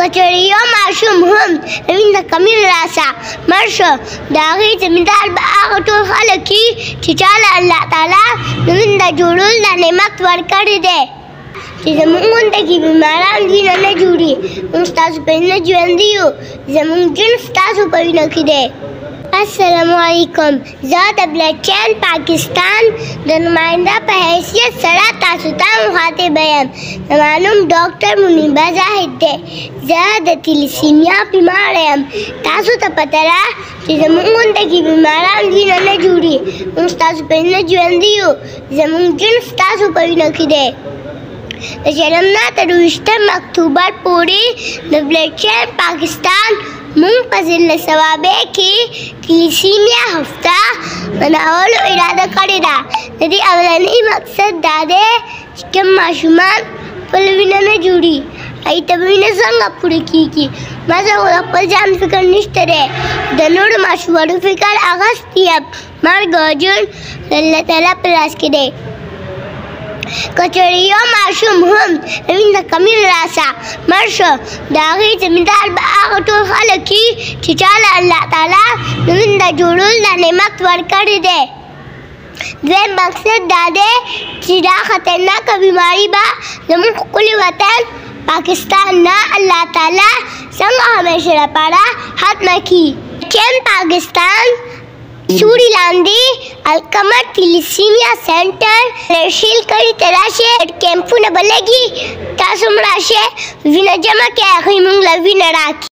کچړیو ماشوم هم وینه کمی راسه مرشه د هغې زمیندار به هغه ټول خلک وي چې چاله الله تعالی د وینه جوړول دا نعمت ورکړی دی چې زموږ غونډه کې بیماران وینه نه جوړي موږ ستاسو په وینه ژوندي یو زموږ ژوند ستاسو په وینه کې دی السلام علیکم زه د بلډ چین پاکستان د نماینده په حیثیت سره تاسو ته مخاطب یم زما نوم ډاکټر منیبه زاهد دی زه د تیلیسیمیا بیمار یم تاسو ته پته ده چې زموږ غونډه کې بیماران وینه نه جوړي موږ ستاسو په وینه ژوندي یو زموږ ژوند ستاسو په وینه کې دی د جنم نه تر 20 اکتوبر پورې د بلډ چین پاکستان مونږ په ضلع صوابع کې تیلیسیمیا هفته مناولو اراده کړې ده د دې اولنی مقصد دا دی چې کوم ماشومان خپله وینه نه جوړي هغوی ته به وینه څنګه پوره کېږي ما سره خو د خپل ځان فکر نشته دی د نورو ماشومانو فکر اخیستی یم مرګ او ژوند د الله تعالی په لاس کې دی کچړیو ماشوم هم وینه کمی راسه مرشه د هغې زمیندار به هغه ټول خلک وي چې چاله الله تعالی د وینه جوړول دا نعمت ورکړی دی دویم مقصد دا دی چې دا خطرناکه بیماري به زموږ ښکلي وطن پاکستان نه الله تعالی څنګه همیشه لپاره ختمه کړي چین پاکستان سوری لاندې القمر تیلیسیمیا سینټر رشیل کړي ته راشئ کیمپونه به لګي تاسو هم راشئ وینه جمع کړئ هغوی موږ له وینه راکړي